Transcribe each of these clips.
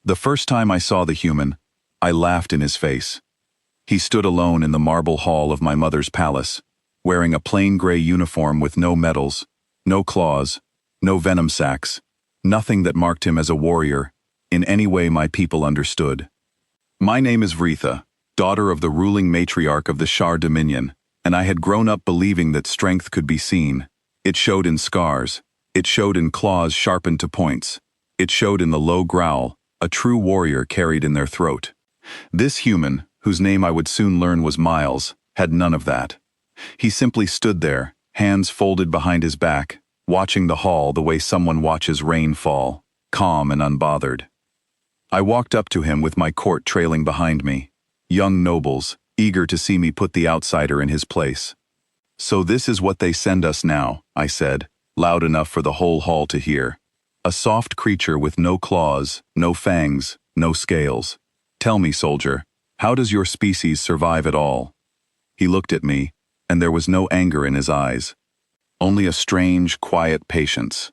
The first time I saw the human, I laughed in his face. He stood alone in the marble hall of my mother's palace, wearing a plain gray uniform with no medals, no claws, no venom sacs, nothing that marked him as a warrior, in any way my people understood. My name is Vretha, daughter of the ruling matriarch of the Shar Dominion, and I had grown up believing that strength could be seen. It showed in scars. It showed in claws sharpened to points. It showed in the low growl a true warrior carried in their throat. This human, whose name I would soon learn was Miles, had none of that. He simply stood there, hands folded behind his back, watching the hall the way someone watches rain fall, calm and unbothered. I walked up to him with my court trailing behind me, young nobles, eager to see me put the outsider in his place. "So this is what they send us now," I said, loud enough for the whole hall to hear. "A soft creature with no claws, no fangs, no scales. Tell me, soldier, how does your species survive at all?" He looked at me, and there was no anger in his eyes. Only a strange, quiet patience.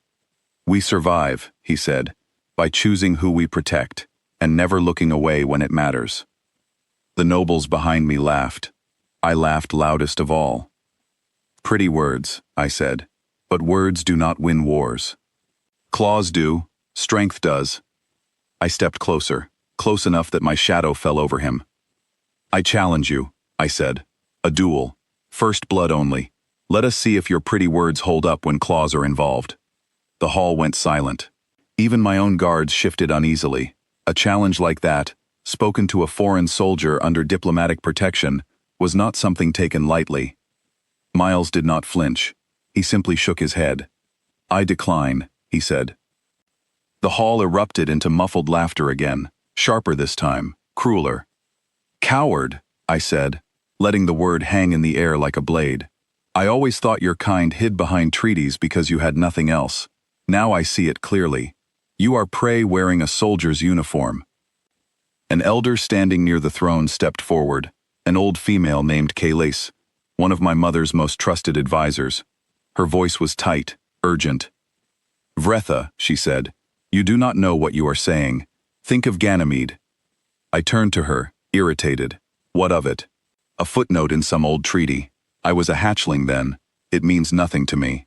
"We survive," he said, "by choosing who we protect, and never looking away when it matters." The nobles behind me laughed. I laughed loudest of all. "Pretty words," I said, "but words do not win wars. Claws do, strength does." I stepped closer, close enough that my shadow fell over him. "I challenge you," I said. "A duel. First blood only. Let us see if your pretty words hold up when claws are involved." The hall went silent. Even my own guards shifted uneasily. A challenge like that, spoken to a foreign soldier under diplomatic protection, was not something taken lightly. Miles did not flinch. He simply shook his head. "I decline," he said. The hall erupted into muffled laughter again, sharper this time, crueler. "Coward," I said, letting the word hang in the air like a blade. "I always thought your kind hid behind treaties because you had nothing else. Now I see it clearly. You are prey wearing a soldier's uniform." An elder standing near the throne stepped forward, an old female named Kalis, one of my mother's most trusted advisors. Her voice was tight, urgent. "Vretha," she said, "you do not know what you are saying. Think of Ganymede." I turned to her, irritated. "What of it? A footnote in some old treaty. I was a hatchling then. It means nothing to me."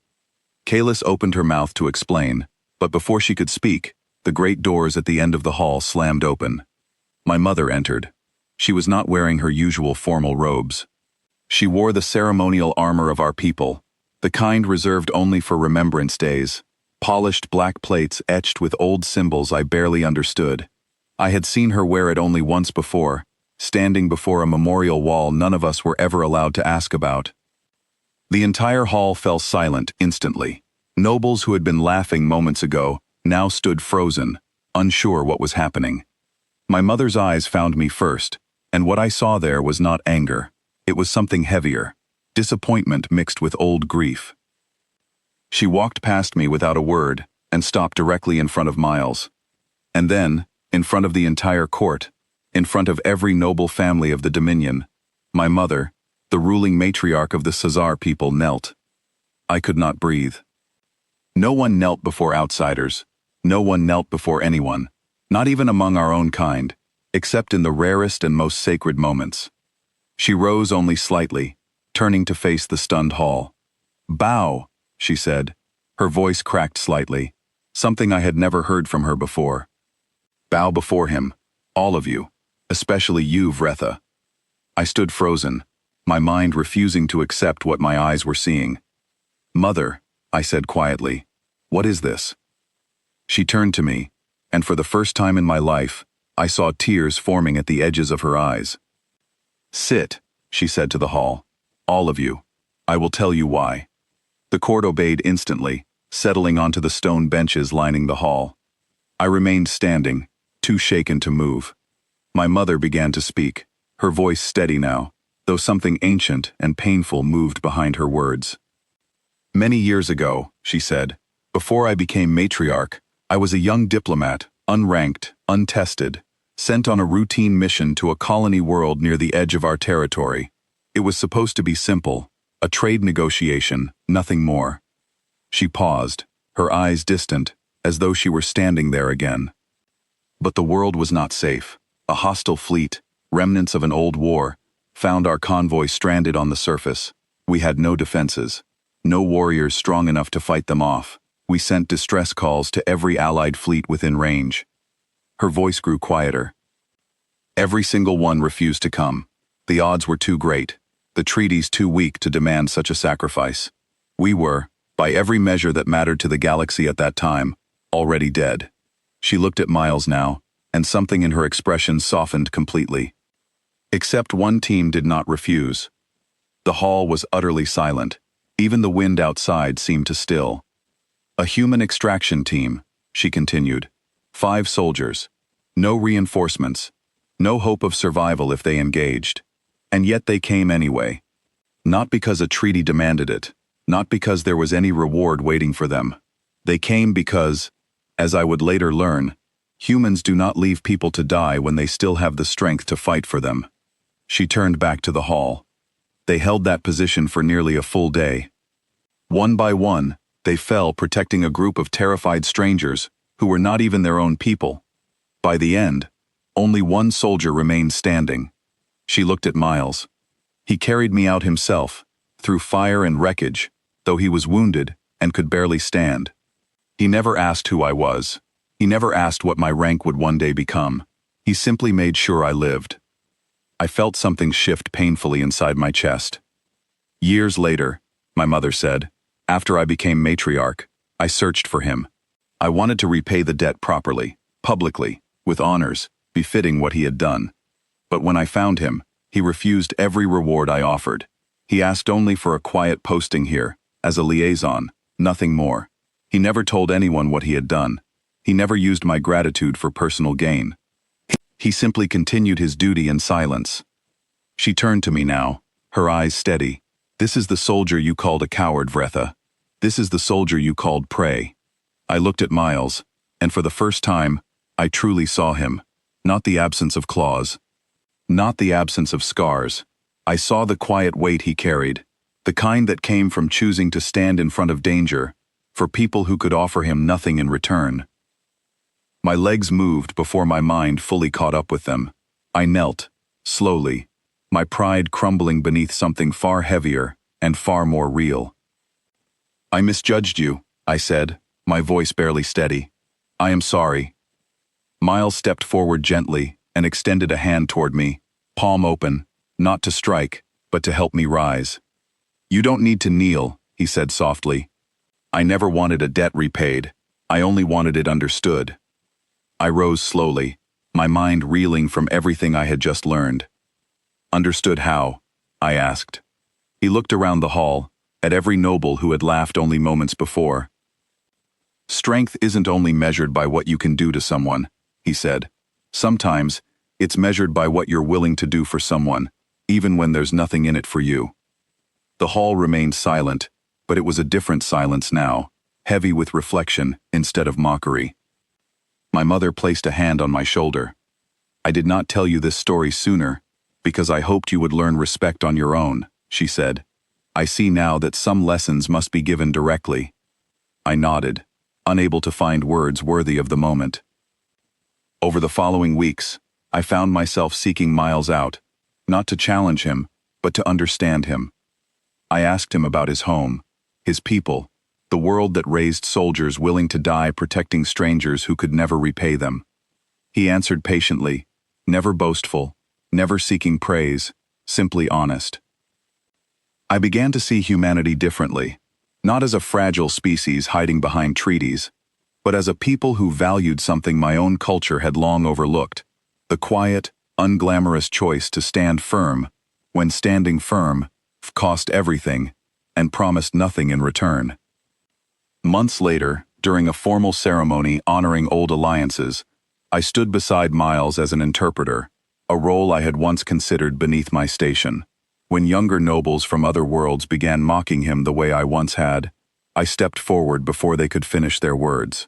Kalis opened her mouth to explain, but before she could speak, the great doors at the end of the hall slammed open. My mother entered. She was not wearing her usual formal robes. She wore the ceremonial armor of our people, the kind reserved only for remembrance days, polished black plates etched with old symbols I barely understood. I had seen her wear it only once before, standing before a memorial wall none of us were ever allowed to ask about. The entire hall fell silent instantly. Nobles who had been laughing moments ago now stood frozen, unsure what was happening. My mother's eyes found me first, and what I saw there was not anger. It was something heavier, disappointment mixed with old grief. She walked past me without a word and stopped directly in front of Miles. And then, in front of the entire court, in front of every noble family of the Dominion, my mother, the ruling matriarch of the Khazar people, knelt. I could not breathe. No one knelt before outsiders. No one knelt before anyone, not even among our own kind, except in the rarest and most sacred moments. She rose only slightly, turning to face the stunned hall. "Bow," she said. Her voice cracked slightly, something I had never heard from her before. "Bow before him, all of you, especially you, Vretha." I stood frozen, my mind refusing to accept what my eyes were seeing. "Mother," I said quietly, "what is this?" She turned to me, and for the first time in my life, I saw tears forming at the edges of her eyes. "Sit," she said to the hall. "All of you. I will tell you why." The court obeyed instantly, settling onto the stone benches lining the hall. I remained standing, too shaken to move. My mother began to speak, her voice steady now, though something ancient and painful moved behind her words. "Many years ago," she said, "before I became matriarch, I was a young diplomat, unranked, untested, sent on a routine mission to a colony world near the edge of our territory. It was supposed to be simple, a trade negotiation, nothing more." She paused, her eyes distant, as though she were standing there again. But the world was not safe. A hostile fleet, remnants of an old war, found our convoy stranded on the surface. We had no defenses, no warriors strong enough to fight them off. We sent distress calls to every allied fleet within range. Her voice grew quieter. Every single one refused to come. The odds were too great, the treaties too weak to demand such a sacrifice. We were, by every measure that mattered to the galaxy at that time, already dead. She looked at Miles now, and something in her expression softened completely. Except one team did not refuse. The hall was utterly silent. Even the wind outside seemed to still. A human extraction team, she continued. 5 soldiers. No reinforcements. No hope of survival if they engaged. And yet they came anyway. Not because a treaty demanded it. Not because there was any reward waiting for them. They came because, as I would later learn, humans do not leave people to die when they still have the strength to fight for them. She turned back to the hall. They held that position for nearly a full day. One by one, they fell protecting a group of terrified strangers who were not even their own people. By the end, only one soldier remained standing. She looked at Miles. He carried me out himself, through fire and wreckage, though he was wounded and could barely stand. He never asked who I was. He never asked what my rank would one day become. He simply made sure I lived. I felt something shift painfully inside my chest. Years later, my mother said, after I became matriarch, I searched for him. I wanted to repay the debt properly, publicly, with honors, befitting what he had done. But when I found him, he refused every reward I offered. He asked only for a quiet posting here, as a liaison, nothing more. He never told anyone what he had done. He never used my gratitude for personal gain. He simply continued his duty in silence. She turned to me now, her eyes steady. This is the soldier you called a coward, Vretha. This is the soldier you called prey. I looked at Miles, and for the first time, I truly saw him. Not the absence of claws. Not the absence of scars. I saw the quiet weight he carried, the kind that came from choosing to stand in front of danger, for people who could offer him nothing in return. My legs moved before my mind fully caught up with them. I knelt, slowly, my pride crumbling beneath something far heavier and far more real. I misjudged you, I said, my voice barely steady. I am sorry. Miles stepped forward gently and extended a hand toward me, palm open, not to strike, but to help me rise. You don't need to kneel, he said softly. I never wanted a debt repaid. I only wanted it understood. I rose slowly, my mind reeling from everything I had just learned. Understood how? I asked. He looked around the hall, at every noble who had laughed only moments before. Strength isn't only measured by what you can do to someone, he said. Sometimes, it's measured by what you're willing to do for someone, even when there's nothing in it for you. The hall remained silent, but it was a different silence now, heavy with reflection instead of mockery. My mother placed a hand on my shoulder. I did not tell you this story sooner, because I hoped you would learn respect on your own, she said. I see now that some lessons must be given directly. I nodded, unable to find words worthy of the moment. Over the following weeks, I found myself seeking Miles out, not to challenge him, but to understand him. I asked him about his home, his people, the world that raised soldiers willing to die protecting strangers who could never repay them. He answered patiently, never boastful, never seeking praise, simply honest. I began to see humanity differently, not as a fragile species hiding behind treaties, but as a people who valued something my own culture had long overlooked, the quiet, unglamorous choice to stand firm, when standing firm cost everything, and promised nothing in return. Months later, during a formal ceremony honoring old alliances, I stood beside Miles as an interpreter, a role I had once considered beneath my station. When younger nobles from other worlds began mocking him the way I once had, I stepped forward before they could finish their words.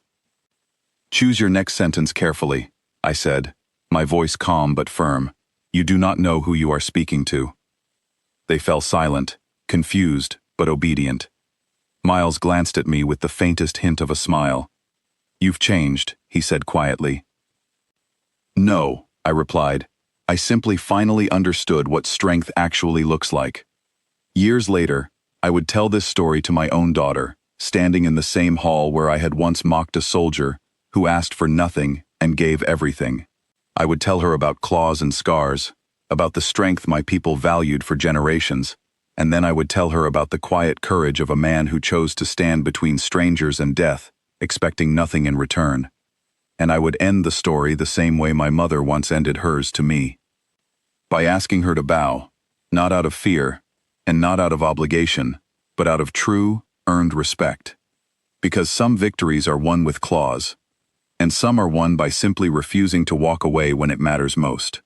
Choose your next sentence carefully, I said, my voice calm but firm. You do not know who you are speaking to. They fell silent, confused but obedient. Miles glanced at me with the faintest hint of a smile. You've changed, he said quietly. No, I replied. I simply finally understood what strength actually looks like. Years later, I would tell this story to my own daughter, standing in the same hall where I had once mocked a soldier who asked for nothing and gave everything. I would tell her about claws and scars, about the strength my people valued for generations, and then I would tell her about the quiet courage of a man who chose to stand between strangers and death, expecting nothing in return. And I would end the story the same way my mother once ended hers to me. By asking her to bow, not out of fear, and not out of obligation, but out of true, earned respect. Because some victories are won with claws, and some are won by simply refusing to walk away when it matters most.